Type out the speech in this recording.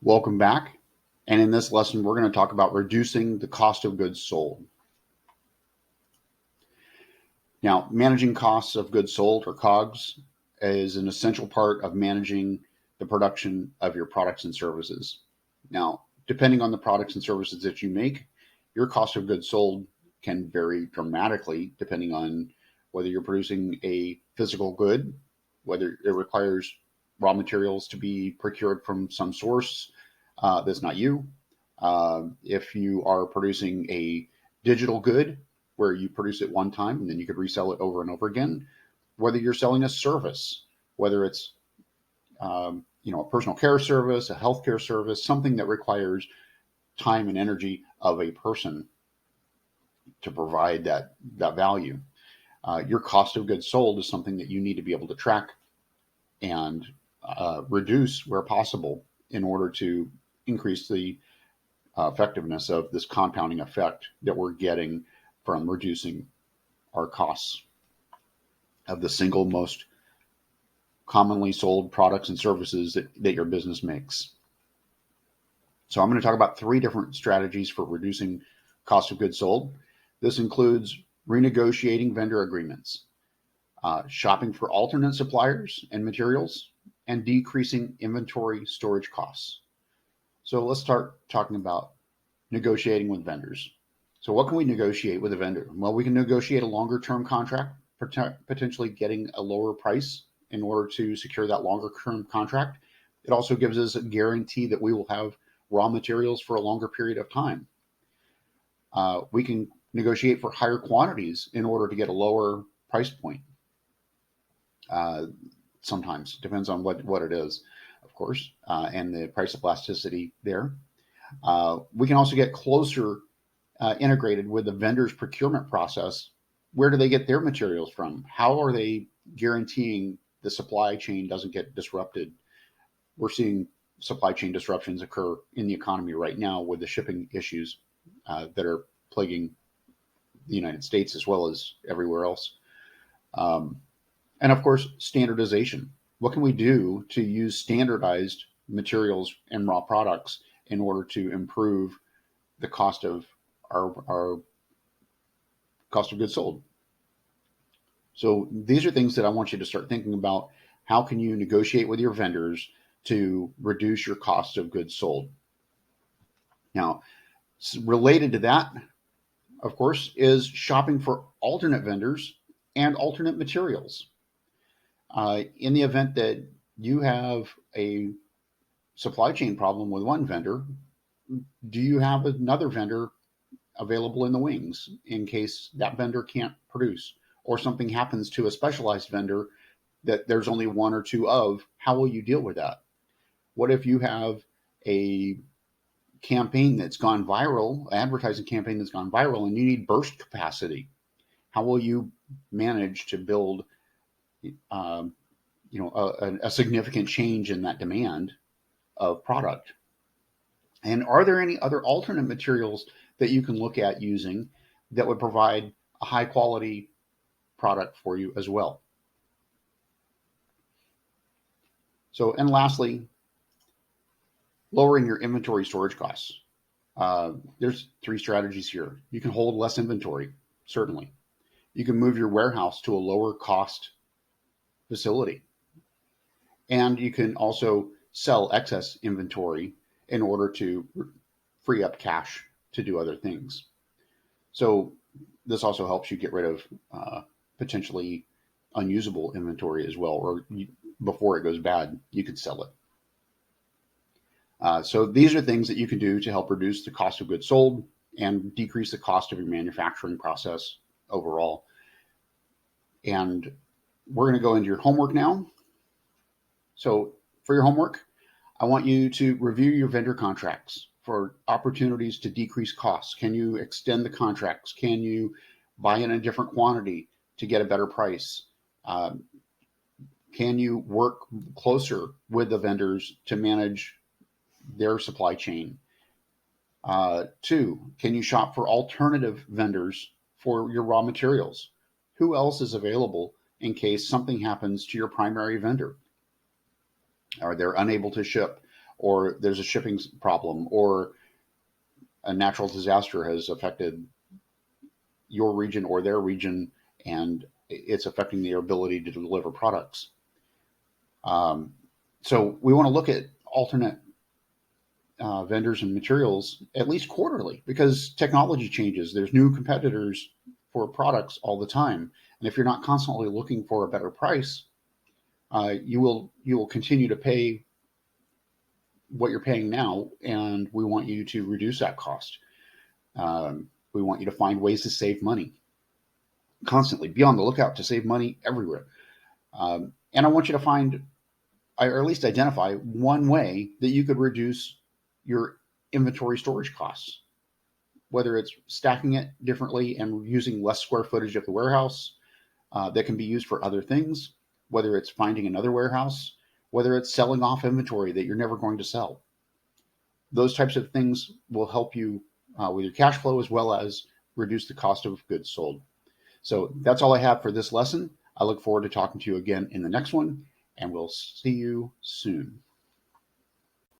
Welcome back. And in this lesson, we're going to talk about reducing the cost of goods sold. Now, managing costs of goods sold, or COGS, is an essential part of managing the production of your products and services. Now, depending on the products and services that you make, your cost of goods sold can vary dramatically depending on whether you're producing a physical good, whether it requires raw materials to be procured from some source that's not you. If you are producing a digital good where you produce it one time and then you could resell it over and over again, whether you're selling a service, whether it's a personal care service, a healthcare service, something that requires time and energy of a person to provide that value. Your cost of goods sold is something that you need to be able to track and reduce where possible in order to increase the effectiveness of this compounding effect that we're getting from reducing our costs of the single most commonly sold products and services that your business makes. So I'm going to talk about 3 different strategies for reducing cost of goods sold. This includes renegotiating vendor agreements, shopping for alternate suppliers and materials, and decreasing inventory storage costs. So let's start talking about negotiating with vendors. So what can we negotiate with a vendor? Well, we can negotiate a longer term contract, potentially getting a lower price in order to secure that longer term contract. It also gives us a guarantee that we will have raw materials for a longer period of time. We can negotiate for higher quantities in order to get a lower price point. Sometimes depends on what it is, of course, and the price elasticity there. We can also get closer integrated with the vendor's procurement process. Where do they get their materials from? How are they guaranteeing the supply chain doesn't get disrupted? We're seeing supply chain disruptions occur in the economy right now with the shipping issues that are plaguing the United States as well as everywhere else. And of course, standardization. What can we do to use standardized materials and raw products in order to improve the cost of our cost of goods sold? So these are things that I want you to start thinking about. How can you negotiate with your vendors to reduce your cost of goods sold? Now, related to that, of course, is shopping for alternate vendors and alternate materials. In the event that you have a supply chain problem with one vendor, do you have another vendor available in the wings in case that vendor can't produce or something happens to a specialized vendor that there's only one or two of? How will you deal with that? What if you have a campaign that's gone viral, advertising campaign that's gone viral, and you need burst capacity? How will you manage to build a significant change in that demand of product? And are there any other alternate materials that you can look at using that would provide a high quality product for you as well? So, and lastly, lowering your inventory storage costs. There's 3 strategies here. You can hold less inventory, certainly. You can move your warehouse to a lower cost facility. And you can also sell excess inventory in order to free up cash to do other things. So this also helps you get rid of potentially unusable inventory as well, or before it goes bad, you could sell it. So these are things that you can do to help reduce the cost of goods sold and decrease the cost of your manufacturing process overall. And we're going to go into your homework now. So for your homework, I want you to review your vendor contracts for opportunities to decrease costs. Can you extend the contracts? Can you buy in a different quantity to get a better price? Can you work closer with the vendors to manage their supply chain? 2, can you shop for alternative vendors for your raw materials? Who else is available in case something happens to your primary vendor? Or they're unable to ship, or there's a shipping problem, or a natural disaster has affected your region or their region, and it's affecting their ability to deliver products. So we want to look at alternate vendors and materials at least quarterly, because technology changes. There's new competitors for products all the time, and if you're not constantly looking for a better price, you will continue to pay what you're paying now, and we want you to reduce that cost. We want you to find ways to save money constantly. Be on the lookout to save money everywhere. And I want you to find, or at least identify, one way that you could reduce your inventory storage costs, whether it's stacking it differently and using less square footage of the warehouse that can be used for other things, whether it's finding another warehouse, whether it's selling off inventory that you're never going to sell. Those types of things will help you with your cash flow, as well as reduce the cost of goods sold. So that's all I have for this lesson. I look forward to talking to you again in the next one, and we'll see you soon.